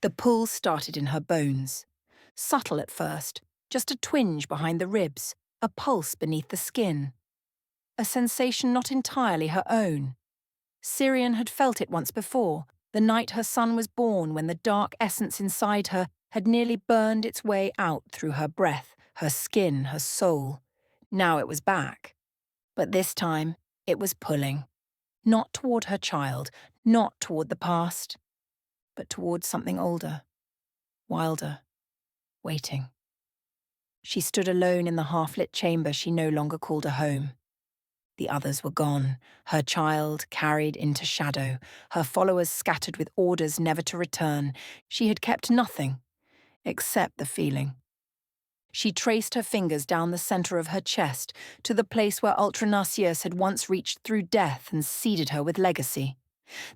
The pull started in her bones. Subtle at first, just a twinge behind the ribs, a pulse beneath the skin. A sensation not entirely her own. Syrien had felt it once before, the night her son was born, when the dark essence inside her had nearly burned its way out through her breath, her skin, her soul. Now it was back. But this time, it was pulling. Not toward her child, not toward the past, but toward something older, wilder, waiting. She stood alone in the half-lit chamber she no longer called a home. The others were gone, her child carried into shadow, her followers scattered with orders never to return. She had kept nothing, except the feeling. She traced her fingers down the center of her chest to the place where Ultranasius had once reached through death and seeded her with legacy.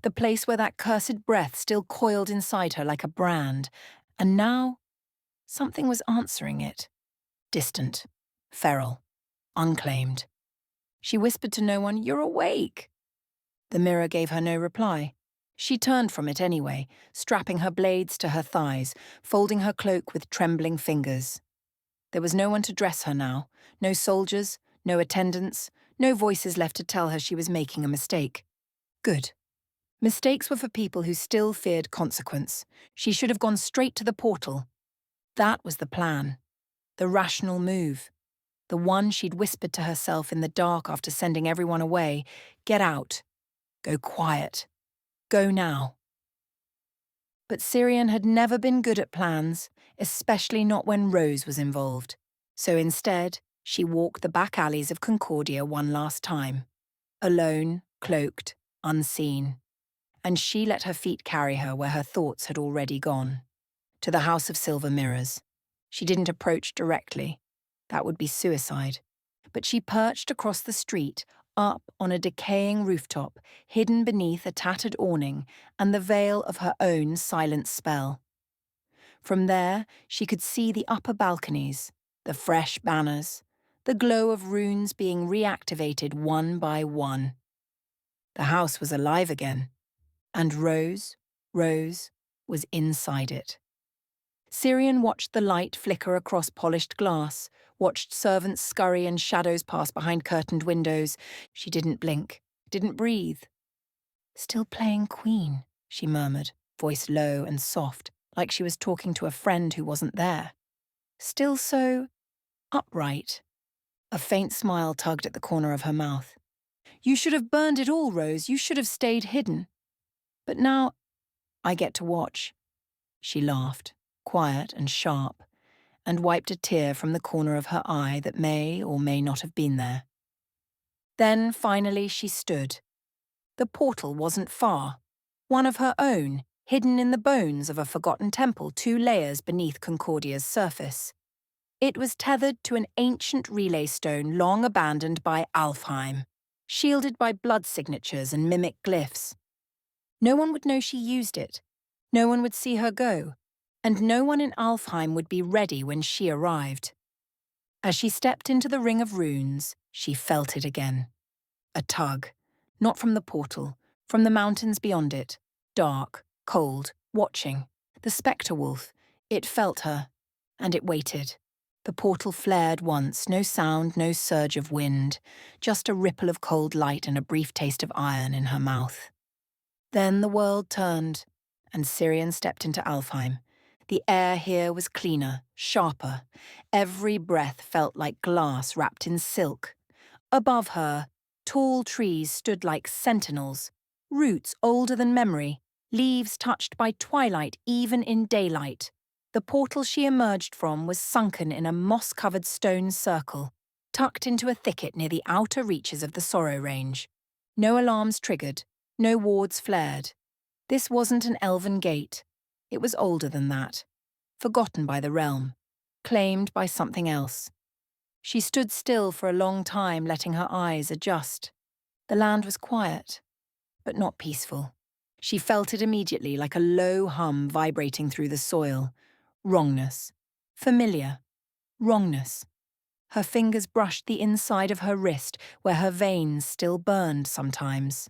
The place where that cursed breath still coiled inside her like a brand. And now, something was answering it. Distant, feral, unclaimed. She whispered to no one, "You're awake." The mirror gave her no reply. She turned from it anyway, strapping her blades to her thighs, folding her cloak with trembling fingers. There was no one to dress her now, no soldiers, no attendants, no voices left to tell her she was making a mistake. Good. Mistakes were for people who still feared consequence. She should have gone straight to the portal. That was the plan. The rational move. The one she'd whispered to herself in the dark after sending everyone away. Get out. Go quiet. Go now. But Syrien had never been good at plans, especially not when Rose was involved. So instead, she walked the back alleys of Concordia one last time. Alone, cloaked, unseen. And she let her feet carry her where her thoughts had already gone. To the House of Silver Mirrors. She didn't approach directly. That would be suicide. But she perched across the street, up on a decaying rooftop, hidden beneath a tattered awning and the veil of her own silent spell. From there, she could see the upper balconies, the fresh banners, the glow of runes being reactivated one by one. The house was alive again, and Rose was inside it. Syrien watched the light flicker across polished glass, watched servants scurry and shadows pass behind curtained windows. She didn't blink, didn't breathe. "Still playing Queen," she murmured, voice low and soft, like she was talking to a friend who wasn't there. Still so upright. A faint smile tugged at the corner of her mouth. "You should have burned it all, Rose. You should have stayed hidden. But now I get to watch." She laughed, quiet and sharp, and wiped a tear from the corner of her eye that may or may not have been there. Then, finally, she stood. The portal wasn't far. One of her own, hidden in the bones of a forgotten temple 2 layers beneath Concordia's surface. It was tethered to an ancient relay stone long abandoned by Alfheim, shielded by blood signatures and mimic glyphs. No one would know she used it. No one would see her go. And no one in Alfheim would be ready when she arrived. As she stepped into the ring of runes, she felt it again. A tug, not from the portal, from the mountains beyond it, dark, cold, watching. The Specter Wolf, it felt her, and it waited. The portal flared once, no sound, no surge of wind, just a ripple of cold light and a brief taste of iron in her mouth. Then the world turned, and Syrien stepped into Alfheim. The air here was cleaner, sharper. Every breath felt like glass wrapped in silk. Above her, tall trees stood like sentinels, roots older than memory, leaves touched by twilight even in daylight. The portal she emerged from was sunken in a moss-covered stone circle, tucked into a thicket near the outer reaches of the Sorrow Range. No alarms triggered, no wards flared. This wasn't an elven gate. It was older than that, forgotten by the realm, claimed by something else. She stood still for a long time, letting her eyes adjust. The land was quiet, but not peaceful. She felt it immediately, like a low hum vibrating through the soil. Wrongness. Familiar. Wrongness. Her fingers brushed the inside of her wrist, where her veins still burned sometimes.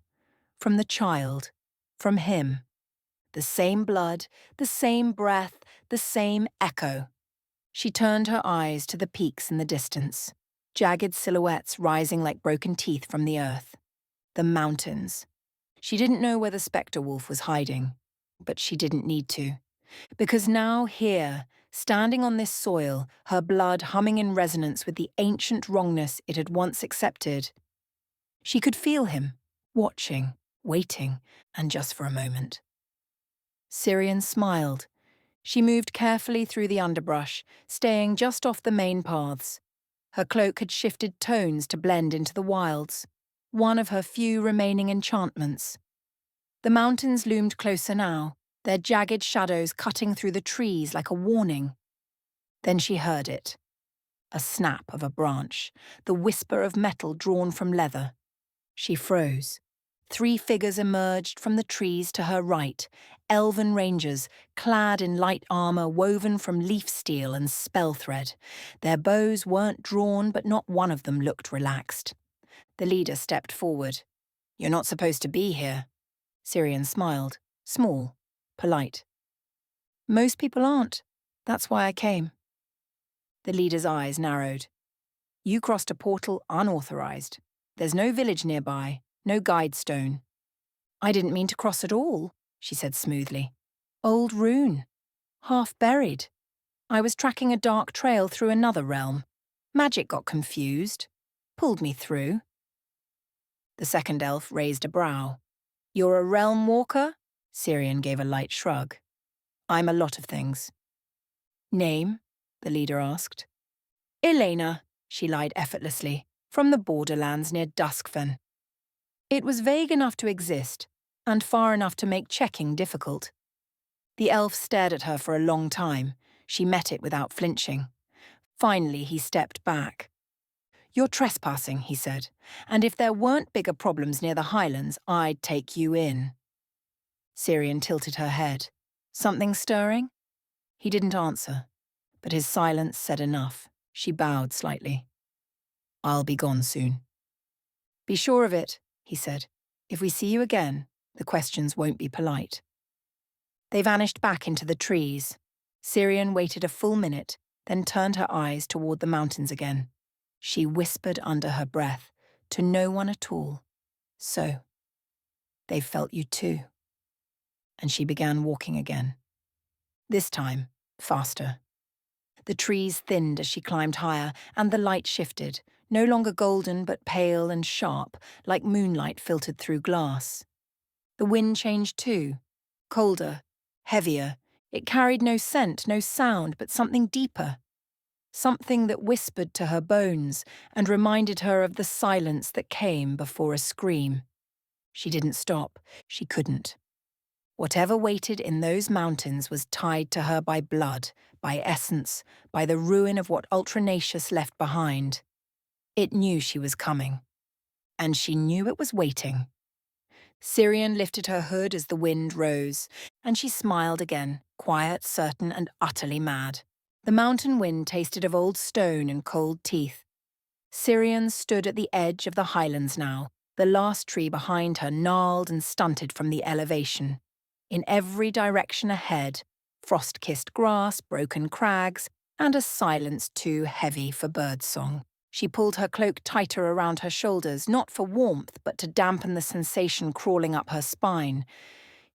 From the child. From him. The same blood, the same breath, the same echo. She turned her eyes to the peaks in the distance, jagged silhouettes rising like broken teeth from the earth. The mountains. She didn't know where the Specter Wolf was hiding, but she didn't need to. Because now here, standing on this soil, her blood humming in resonance with the ancient wrongness it had once accepted, she could feel him, watching, waiting, and just for a moment. Syrien smiled. She moved carefully through the underbrush, staying just off the main paths. Her cloak had shifted tones to blend into the wilds, one of her few remaining enchantments. The mountains loomed closer now, their jagged shadows cutting through the trees like a warning. Then she heard it. A snap of a branch, the whisper of metal drawn from leather. She froze. 3 figures emerged from the trees to her right, elven rangers, clad in light armor woven from leaf steel and spell thread. Their bows weren't drawn, but not one of them looked relaxed. The leader stepped forward. "You're not supposed to be here." Syrien smiled, small, polite. "Most people aren't. That's why I came." The leader's eyes narrowed. "You crossed a portal unauthorized. There's no village nearby, no guide stone." "I didn't mean to cross at all," she said smoothly. "Old rune. Half buried. I was tracking a dark trail through another realm. Magic got confused. Pulled me through." The second elf raised a brow. "You're a realm walker?" Syrien gave a light shrug. "I'm a lot of things." "Name?" the leader asked. "Elena," she lied effortlessly, "from the borderlands near Duskfen." It was vague enough to exist, and far enough to make checking difficult. The elf stared at her for a long time. She met it without flinching. Finally, he stepped back. "You're trespassing," he said, "and if there weren't bigger problems near the Highlands, I'd take you in." Syrien tilted her head. "Something stirring?" He didn't answer, but his silence said enough. She bowed slightly. "I'll be gone soon." "Be sure of it," he said. "If we see you again, the questions won't be polite." They vanished back into the trees. Syrien waited a full minute, then turned her eyes toward the mountains again. She whispered under her breath, to no one at all. "So, they felt you too." And she began walking again. This time, faster. The trees thinned as she climbed higher, and the light shifted, no longer golden but pale and sharp, like moonlight filtered through glass. The wind changed too, colder, heavier. It carried no scent, no sound, but something deeper. Something that whispered to her bones and reminded her of the silence that came before a scream. She didn't stop. She couldn't. Whatever waited in those mountains was tied to her by blood, by essence, by the ruin of what Ultranacious left behind. It knew she was coming. And she knew it was waiting. Syrien lifted her hood as the wind rose, and she smiled again, quiet, certain, and utterly mad. The mountain wind tasted of old stone and cold teeth. Syrien stood at the edge of the highlands now, the last tree behind her gnarled and stunted from the elevation. In every direction ahead, frost-kissed grass, broken crags, and a silence too heavy for birdsong. She pulled her cloak tighter around her shoulders, not for warmth, but to dampen the sensation crawling up her spine.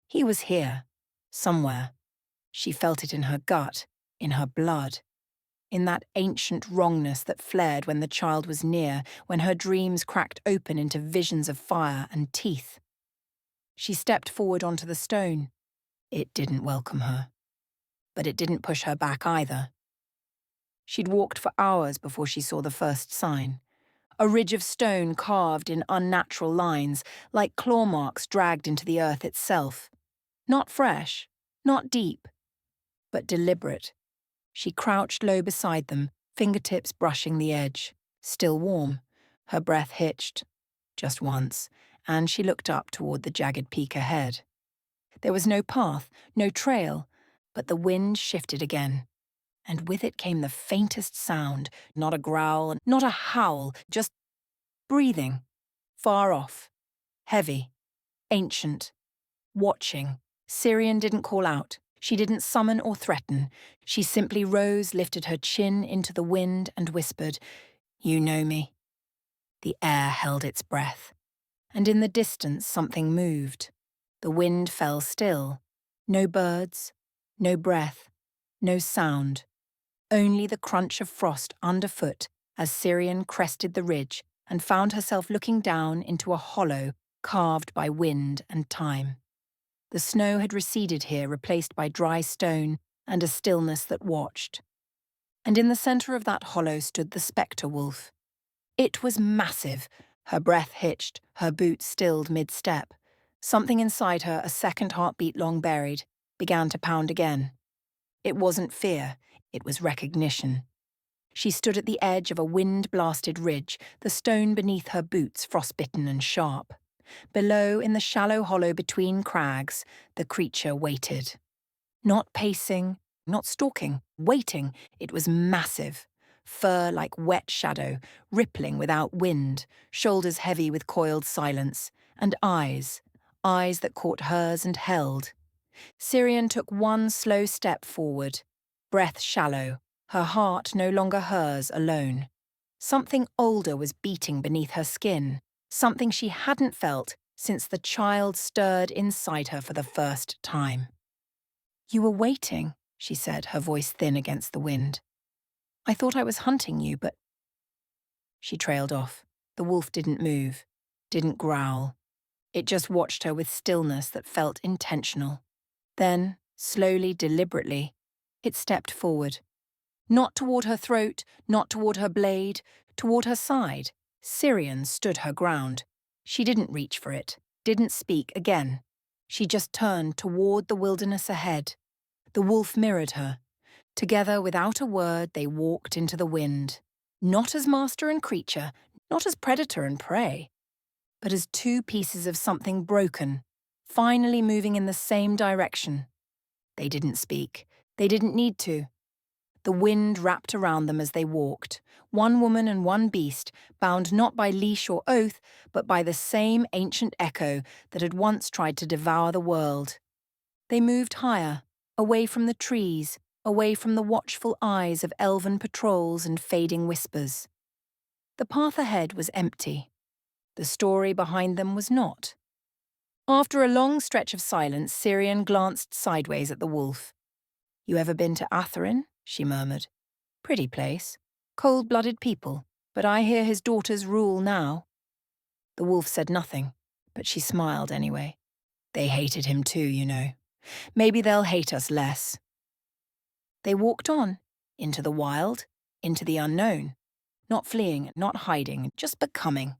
He was here, somewhere. She felt it in her gut, in her blood, in that ancient wrongness that flared when the child was near, when her dreams cracked open into visions of fire and teeth. She stepped forward onto the stone. It didn't welcome her. But it didn't push her back either. She'd walked for hours before she saw the first sign. A ridge of stone carved in unnatural lines, like claw marks dragged into the earth itself. Not fresh, not deep, but deliberate. She crouched low beside them, fingertips brushing the edge. Still warm. Her breath hitched. Just once, and she looked up toward the jagged peak ahead. There was no path, no trail, but the wind shifted again. And with it came the faintest sound, not a growl, not a howl, just breathing, far off, heavy, ancient, watching, Syrien didn't call out. She didn't summon or threaten. She simply rose, lifted her chin into the wind and whispered, "You know me." The air held its breath, and in the distance something moved. The wind fell still. No birds, no breath, no sound. Only the crunch of frost underfoot as Syrien crested the ridge and found herself looking down into a hollow carved by wind and time. The snow had receded here, replaced by dry stone and a stillness that watched. And in the centre of that hollow stood the Specter Wolf. It was massive. Her breath hitched, her boots stilled mid-step. Something inside her, a second heartbeat long buried, began to pound again. It wasn't fear, it was recognition. She stood at the edge of a wind-blasted ridge, the stone beneath her boots frostbitten and sharp. Below, in the shallow hollow between crags, the creature waited. Not pacing, not stalking, waiting. It was massive. Fur like wet shadow, rippling without wind, shoulders heavy with coiled silence, and eyes that caught hers and held. Syrien took one slow step forward, breath shallow, her heart no longer hers alone. Something older was beating beneath her skin, something she hadn't felt since the child stirred inside her for the first time. "You were waiting," she said, her voice thin against the wind. "I thought I was hunting you, but—" She trailed off. The wolf didn't move, didn't growl. It just watched her with stillness that felt intentional. Then, slowly, deliberately, it stepped forward. Not toward her throat, not toward her blade, toward her side. Syrien stood her ground. She didn't reach for it, didn't speak again. She just turned toward the wilderness ahead. The wolf mirrored her. Together, without a word, they walked into the wind. Not as master and creature, not as predator and prey, but as two pieces of something broken, finally moving in the same direction. They didn't speak. They didn't need to. The wind wrapped around them as they walked, one woman and one beast, bound not by leash or oath, but by the same ancient echo that had once tried to devour the world. They moved higher, away from the trees, away from the watchful eyes of elven patrols and fading whispers. The path ahead was empty. The story behind them was not. After a long stretch of silence, Syrien glanced sideways at the wolf. "You ever been to Alfheim?" she murmured. "Pretty place. Cold-blooded people, but I hear his daughters rule now." The wolf said nothing, but she smiled anyway. "They hated him too, you know. Maybe they'll hate us less." They walked on, into the wild, into the unknown. Not fleeing, not hiding, just becoming.